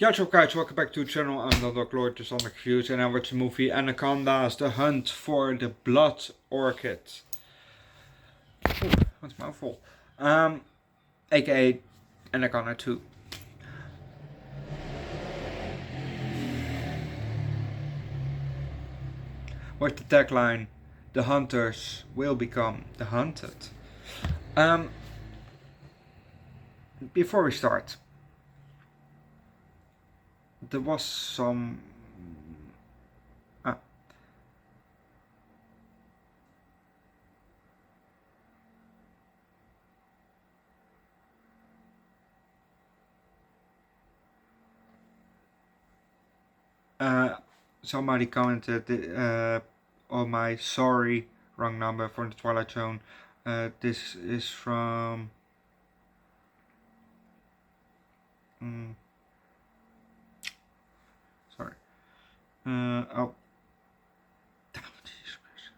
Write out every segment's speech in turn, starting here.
Yeah, what's up guys, welcome back to the channel. I'm Underdog Reacts, and I watched the movie Anacondas, The Hunt for the Blood Orchid. Ooh, that's a mouthful. AKA Anaconda 2. What's the tagline? The hunters will become the hunted. Before we start, there was some somebody commented on my sorry wrong number from the Twilight Zone. This is from sorry. Oh, Jesus Christ.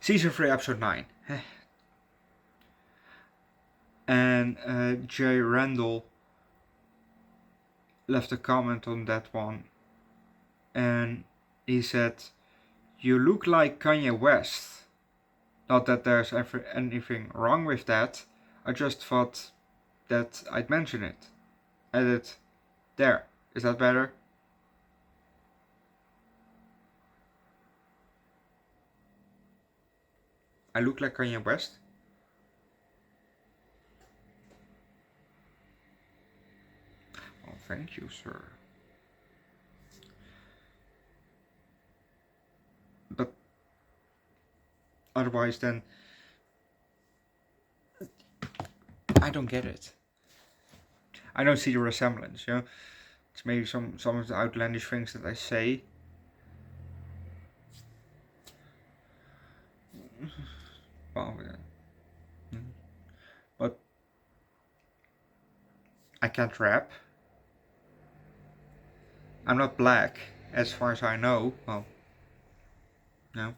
Season 3, episode 9. And Jay Randall left a comment on that one, and he said, "You look like Kanye West." Not that there's ever anything wrong with that, I just thought that I'd mention it. Edit. There. Is that better? I look like Kanye West? Oh, thank you, sir. But otherwise, then I don't get it. I don't see the resemblance, you know. It's maybe some of the outlandish things that I say. Well, but I can't rap. I'm not black, as far as I know. Well, no.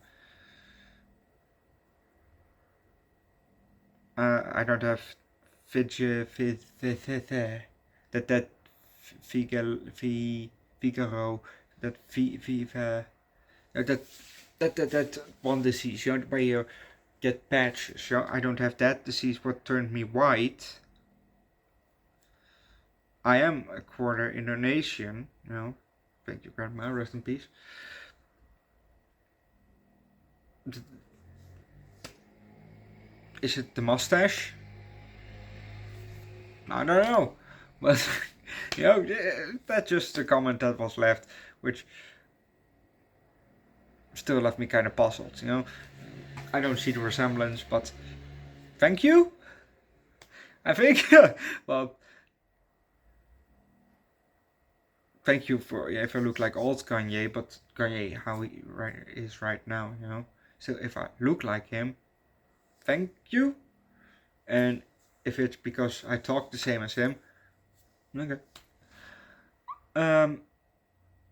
I don't have Figaro, that one disease, you know, where you get patches. You know, I don't have that disease. What turned me white? I am a quarter Indonesian, you know. Thank you, Grandma. Rest in peace. Is it the mustache? I don't know, but you know, that's just a comment that was left, which still left me kind of puzzled. You know, I don't see the resemblance, but thank you. I think, well, thank you for if I look like old Kanye, but Kanye how he is right now, you know. So if I look like him, thank you. And if it's because I talk the same as him, okay.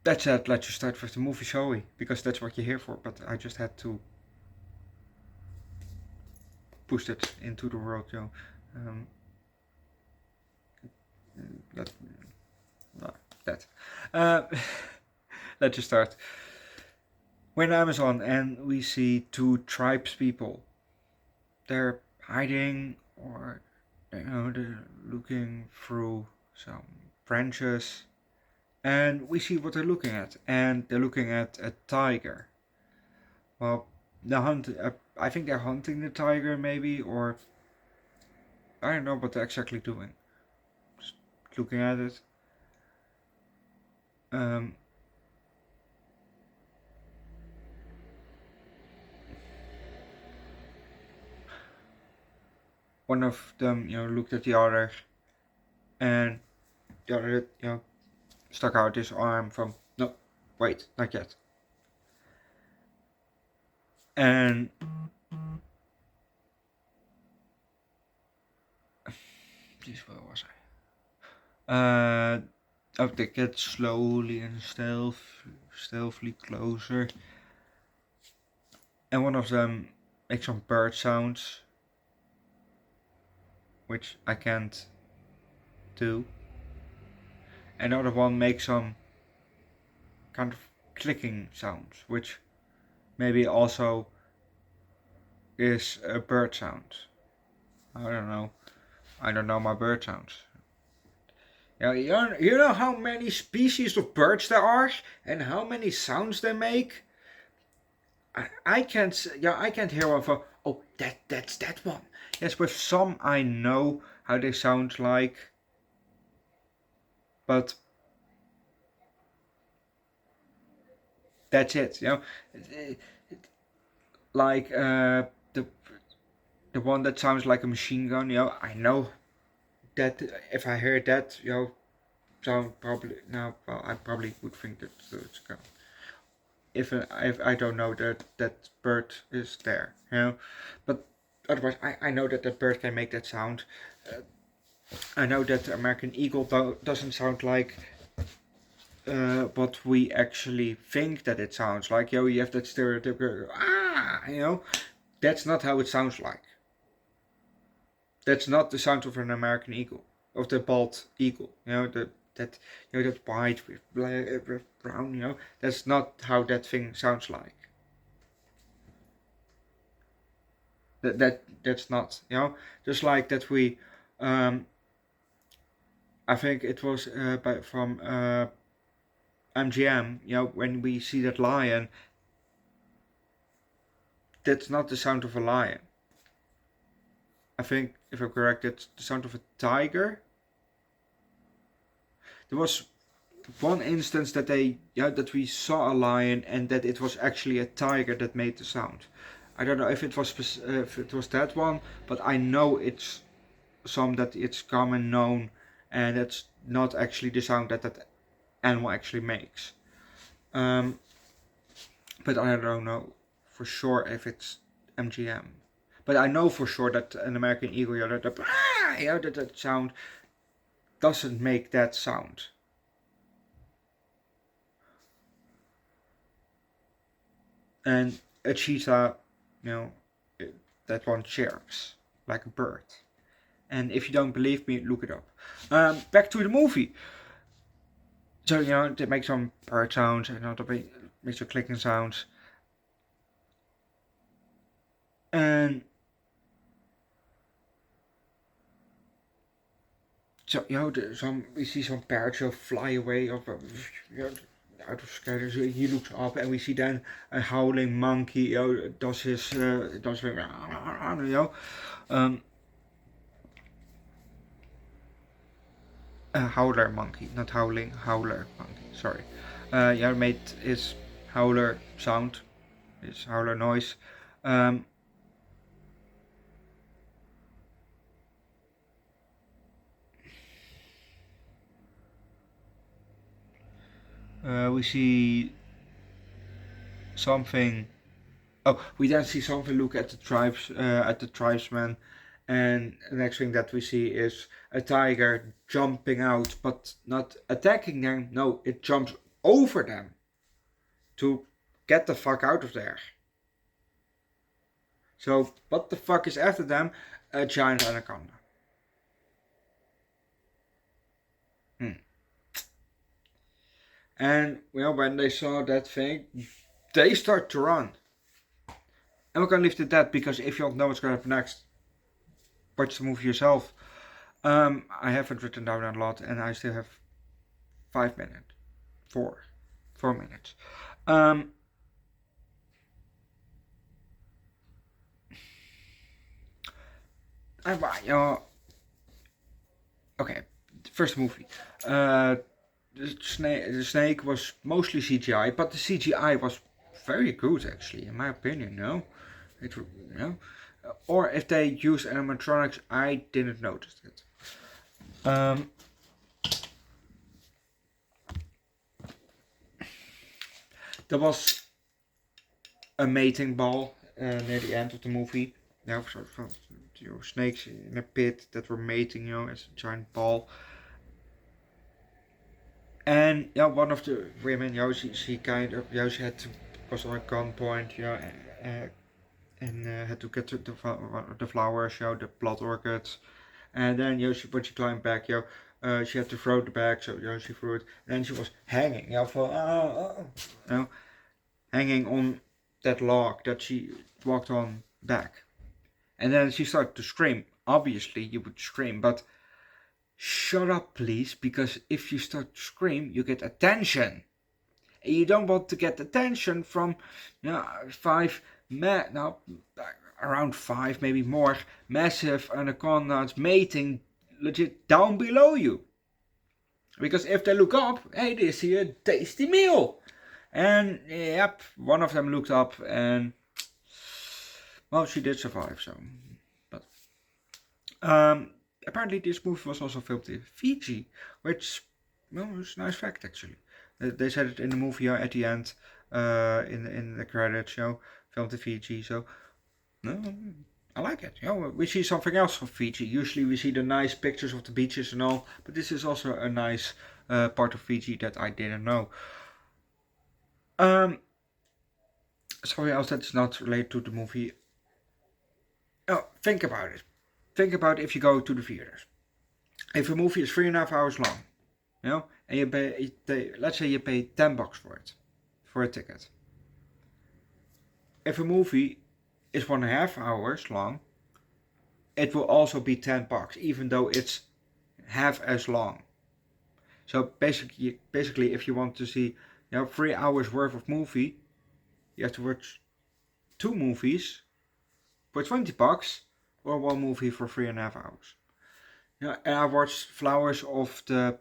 That said, let's just start with the movie, shall we? Because that's what you're here for. But I just had to push that into the world, you know. Let's just start. We're in Amazon and we see two tribes people. They're hiding, or you know, they're looking through some branches, and we see what they're looking at, and they're looking at a tiger. Well, I think they're hunting the tiger, maybe, or I don't know what they're exactly doing. Just looking at it. One of them, you know, looked at the other, and the other, you know, stuck out his arm from, no, wait, not yet. And jeez, where was I? Oh, they get slowly and stealthily closer, and one of them makes some bird sounds, which I can't do. Another one makes some kind of clicking sounds, which maybe also is a bird sound. I don't know. I don't know my bird sounds. You know how many species of birds there are and how many sounds they make? I can't I can't hear one for oh that's that one. Yes, with some I know how they sound like, but that's it. Like the one that sounds like a machine gun. I know that if I hear that, sound probably now. Well, I probably would think that it's a gun. If I don't know that that bird is there, but otherwise I know that that bird can make that sound. I know that the American eagle doesn't sound like what we actually think that it sounds like. You have that stereotypical that's not how it sounds like. That's not the sound of an American eagle, of the bald eagle. That that white with black with brown. That's not how that thing sounds like. That's not. Just like that we. I think it was from MGM. When we see that lion, that's not the sound of a lion. I think, if I'm correct, it's the sound of a tiger. There was one instance that that we saw a lion and that it was actually a tiger that made the sound. I don't know if it was that one, but I know it's some that it's common known, and it's not actually the sound that that animal actually makes. But I don't know for sure if it's MGM. But I know for sure that an American eagle, that sound doesn't make that sound. And a cheetah, that one chirps like a bird. And if you don't believe me, look it up. Back to the movie. So, they make some bird sounds and they make some clicking sounds. And so, we see some parrots fly away out of sky. So he looks up and we see then a howling monkey, does his, a howler monkey, not howling, howler monkey, sorry. Made his howler sound, his howler noise. We see something. Oh, we then see something look at the tribesmen, and the next thing that we see is a tiger jumping out, but not attacking them. No, it jumps over them to get the fuck out of there. So, what the fuck is after them? A giant anaconda. And when they saw that thing, they start to run. And we're gonna leave it at that, because if you don't know what's gonna happen next, watch the movie yourself. I haven't written down a lot, and I still have 5 minutes, 4 minutes. Okay, first movie. The snake was mostly CGI, but the CGI was very good, actually, in my opinion. Or if they use animatronics, I didn't notice it. There was a mating ball near the end of the movie. Snakes in a pit that were mating, as a giant ball. And one of the women, she kind of, she was on a gunpoint, and had to get to the flowers, the blood orchids. And then, when she climbed back, She had to throw the bag, so she threw it. And then she was hanging, hanging on that log that she walked on back. And then she started to scream. Obviously, you would scream, but shut up, please, because if you start to scream, you get attention. And you don't want to get attention from around 5, maybe more, massive anacondas mating legit down below you. Because if they look up, hey, they see a tasty meal. And yep, one of them looked up and, well, she did survive, so. But apparently this movie was also filmed in Fiji, which, well, is a nice fact actually. They said it in the movie at the end, in the credits, filmed in Fiji, so, no, I like it. We see something else from Fiji. Usually we see the nice pictures of the beaches and all, but this is also a nice part of Fiji that I didn't know. Something else that's not related to the movie. Oh, think about it. Think about if you go to the theaters. If a movie is 3.5 hours long, and you pay, let's say you pay $10 for it, for a ticket. If a movie is 1.5 hours long, it will also be $10, even though it's half as long. So basically, if you want to see 3 hours worth of movie, you have to watch 2 movies for $20 or 1 movie for 3.5 hours. And I watched Flowers of the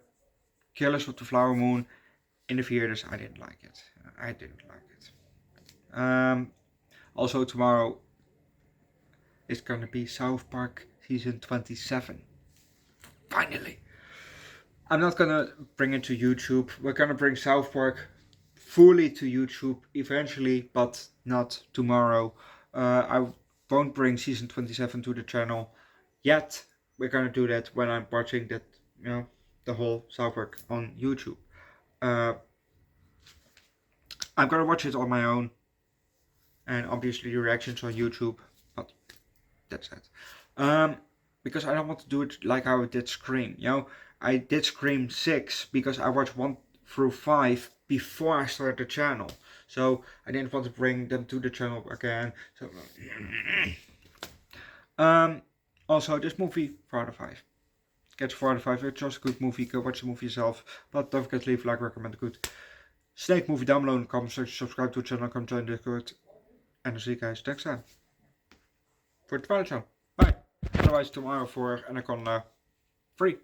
Killers of the Flower Moon in the theaters. I didn't like it. Also tomorrow is gonna be South Park season 27. Finally. I'm not gonna bring it to YouTube. We're gonna bring South Park fully to YouTube eventually, but not tomorrow. I won't bring season 27 to the channel yet. We're gonna do that when I'm watching that, the whole South Park on YouTube. I'm gonna watch it on my own, and obviously the reactions on YouTube, but that's it. Because I don't want to do it like I did Scream. I did Scream 6 because I watched 1 through 5 before I started the channel. So I didn't want to bring them to the channel again. So also this movie, 4 out of 5. Gets 4 out of 5. It's just a good movie. Go watch the movie yourself. But don't forget to leave a like, recommend a good snake movie down below in the comments section. Subscribe to the channel, come join the Discord. And I'll see you guys next time for the Twilight Zone. Bye. Otherwise tomorrow for Anaconda 3.